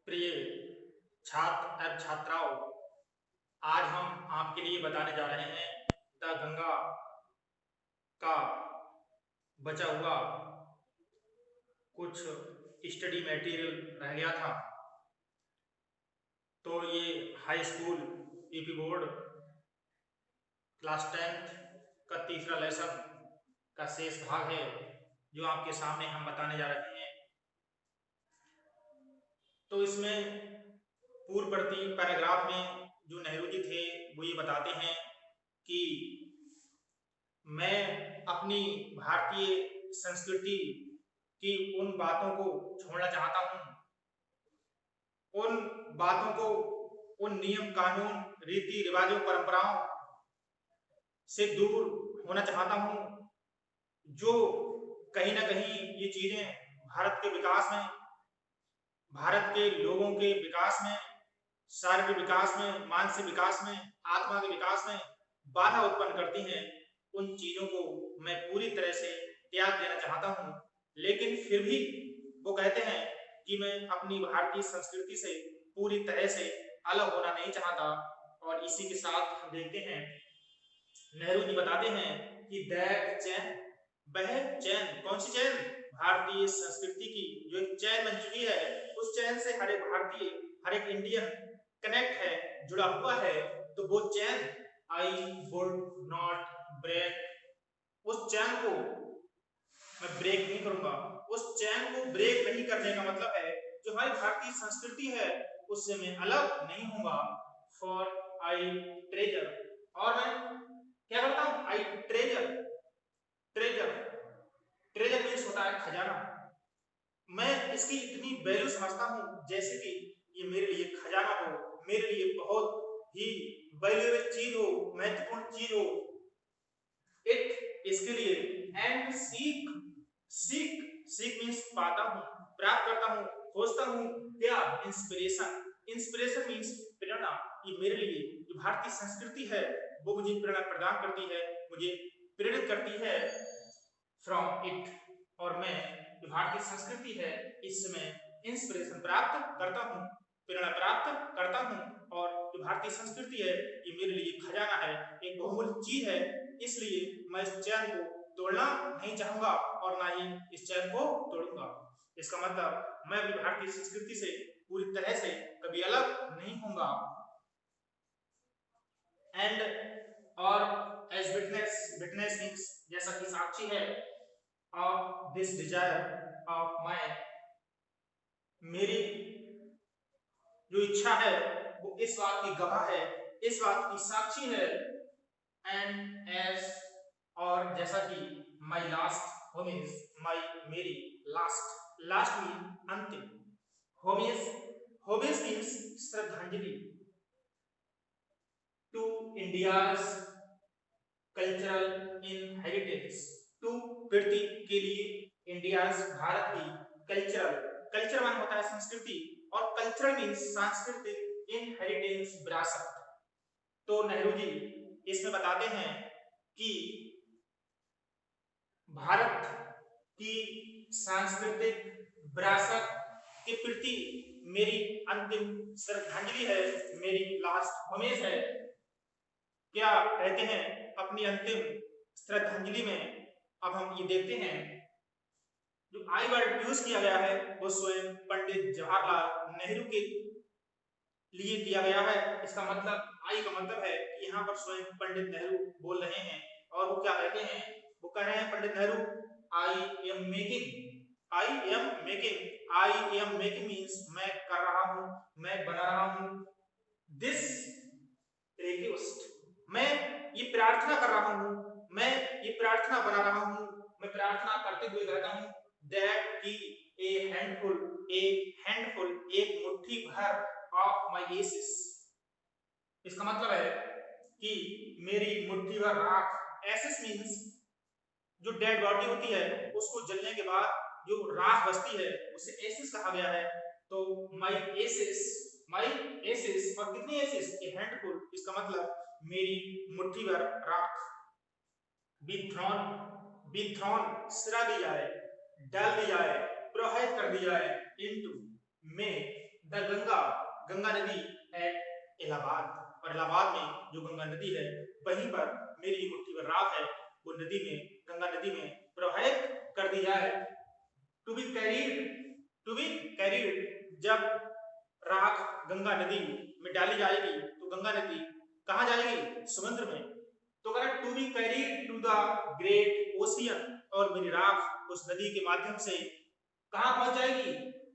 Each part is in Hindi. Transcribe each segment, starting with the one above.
प्रिय छात्र एवं छात्राओं, आज हम आपके लिए बताने जा रहे हैं द गंगा का बचा हुआ कुछ स्टडी मटेरियल रह गया था। तो ये high school UP board class 10th का तीसरा लेसन का शेष भाग है जो आपके सामने हम बताने जा रहे हैं। तो इसमें पूर्ववर्ती पैराग्राफ में जो नेहरू जी थे वो ये बताते हैं कि मैं अपनी भारतीय संस्कृति की उन बातों को छोड़ना चाहता हूँ, उन बातों को, उन नियम कानून रीति रिवाजों परंपराओं से दूर होना चाहता हूँ जो कहीं ना कहीं ये चीजें भारत के विकास में, भारत के लोगों के विकास में, शारीरिक विकास में, मानसिक विकास में, आत्मा के विकास में बाधा उत्पन्न करती हैं। उन चीजों को मैं पूरी तरह से त्याग देना चाहता हूँ, लेकिन फिर भी वो कहते हैं कि मैं अपनी भारतीय संस्कृति से पूरी तरह से अलग होना नहीं चाहता। और इसी के साथ हम देखते हैं नेहरू जी बताते हैं कि दैट चैन, वह चैन, कौन सी चैन? भारतीय संस्कृति की जो एक चैन बन चुकी है, उस चैन से हर एक भारतीय, हर एक इंडियन कनेक्ट है, जुड़ा हुआ है। तो वो चैन आई वुड नॉट ब्रेक, उस चैन को मैं ब्रेक नहीं करूंगा। उस चैन को ब्रेक नहीं करने का मतलब है जो हमारी भारतीय संस्कृति है उससे मैं अलग नहीं होऊंगा। फॉर आई ट्रेजर, और मैं क्या करता हूं? आई ट्रेजर, ट्रेजर, ट्रेजर मीन्स होता है खजाना। मैं इसकी इतनी वैल्यू समझता हूं जैसे कि ये मेरे लिए खजाना हो, मेरे लिए बहुत ही वैल्यूएबल चीज हो, महत्वपूर्ण चीज हो। इट, इसके लिए, and seek, seek, seek means पाता हूं, प्राप्त करता हूं, खोजता हूं। क्या? इंस्पिरेशन, इंस्पिरेशन मीन्स प्रेरणा। ये मेरे लिए जो भारतीय संस्कृति है वो मुझे प्रेरणा प्रदान करती है, मुझे प्रेरित करती है फ्रॉम इट। और मैं जो भारतीय संस्कृति है इससे मैं इंस्पिरेशन प्राप्त करता हूँ, प्रेरणा प्राप्त करता हूँ। और जो भारतीय संस्कृति है ये मेरे लिए खजाना है, एक बहुमूल्य चीज है। इसलिए मैं इस चैन को तोड़ना नहीं चाहूंगा और ना ही इस चैन को तोड़ूंगा। इसका मतलब मैं अपनी भारतीय संस्कृति से पूरी तरह से कभी अलग नहीं होऊंगा। एंड, और एज विटनेस, विटनेस मीन्स जैसा कि साक्षी है, of this desire of my, मेरी जो इच्छा है वो इस बात की गवाह है, इस बात की साक्षी है। एंड एज, और जैसा कि my last home is, my, मेरी लास्ट, लास्ट मीन अंतिम, होम इज, होमिज मीन्स श्रद्धांजलि to India's cultural inheritance, to पृथ्वी के लिए, इंडियाज भारत की कल्चरल, कल्चर मान होता है संस्कृति, और कल्चरल मीन्स सांस्कृतिक, इनहेरिटेंस विरासत। तो नेहरू जी इसमें बताते हैं कि भारत की सांस्कृतिक विरासत के प्रति मेरी अंतिम श्रद्धांजलि है, मेरी लास्ट होमेज है। क्या कहते हैं अपनी अंतिम श्रद्धांजलि में? अब हम ये देखते हैं जो आई वर्ड यूज किया गया है वो स्वयं पंडित जवाहरलाल नेहरू के लिए किया गया है। इसका मतलब, आई का मतलब है कि यहाँ पर स्वयं पंडित नेहरू बोल रहे हैं। और वो क्या कहते हैं? वो कह रहे हैं Pandit Nehru, I am making, I am making, I am making means मैं कर रहा हूं, मैं बना रहा हूं, दिस रिक्वेस्ट, मैं ये प्रार्थना कर रहा हूं, मैं ये प्रार्थना बना रहा हूं, मैं प्रार्थना करते हुए कहता हूं दैट की ए हैंडफुल, ए हैंडफुल, एक मुट्ठी भर ऑफ माय एसेस। इसका मतलब है कि मेरी मुट्ठी भर राख, एसेस मींस जो डेड बॉडी होती है उसको जलने के बाद जो राख बचती है उसे एसेस कहा गया है। तो माय एसेस, माय एसेस, और कितनी एसेस? ए हैंडफुल। इसका मतलब मेरी मुट्ठी भर राख, बी थ्रोन, बी थ्रोन, सिरा दी जाए, डाल दी जाए, प्रवाहित कर दी जाए इनटू में द गंगा, गंगा नदी एट इलाहाबाद, और इलाहाबाद में जो गंगा नदी है वहीं पर मेरी मुट्ठी भर राख है वो नदी में, गंगा नदी में प्रवाहित कर दी जाए। To be carried, to be carried, जब राख गंगा नदी में डाली जाएगी तो गंगा नदी कहाँ जाएगी? समुद्र में। तो अगर to be carried to the great ocean, और मेरी राख उस नदी के माध्यम से कहाँ पहुंच जाएगी?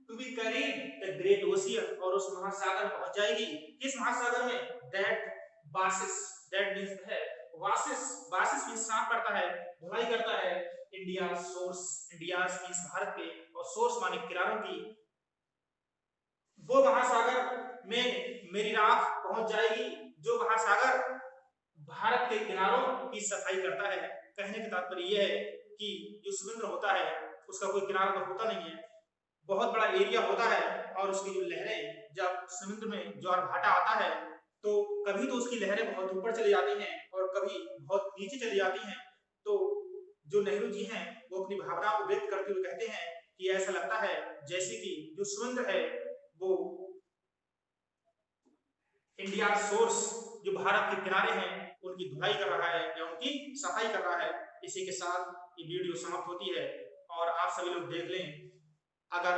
To be carried the great ocean, और उस महासागर पहुंच जाएगी। किस महासागर में? दैट बासिस, दैट मींस है वासिस, बासिस मींस साफ करता है, धुलाई करता है India source, India means Bharat के, और सोर्स माने किनारों की, वो महासागर में मेरी राख पहुंच जाएगी जो महासागर भारत के किनारों की सफाई करता है। कहने का तात्पर्य यह है कि जो समुद्र होता है उसका कोई किनारा तो होता नहीं है, बहुत बड़ा एरिया होता है, और उसकी जो लहरें जब समुद्र में ज्वार भाटा आता है तो कभी तो उसकी लहरें बहुत ऊपर चली जाती हैं और कभी बहुत नीचे चली जाती हैं। तो जो नेहरू जी हैं वो अपनी भावना को व्यक्त करते हुए कहते हैं कि ऐसा लगता है जैसे कि जो समुद्र है वो इंडिया सोर्स, जो भारत के किनारे हैं उनकी धुलाई कर रहा है या उनकी सफाई कर रहा है। इसी के साथ ये वीडियो समाप्त होती है, और आप सभी लोग देख लें, अगर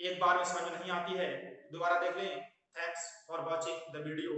एक बार में समझ में नहीं आती है दोबारा देख लें। Thanks for watching the video.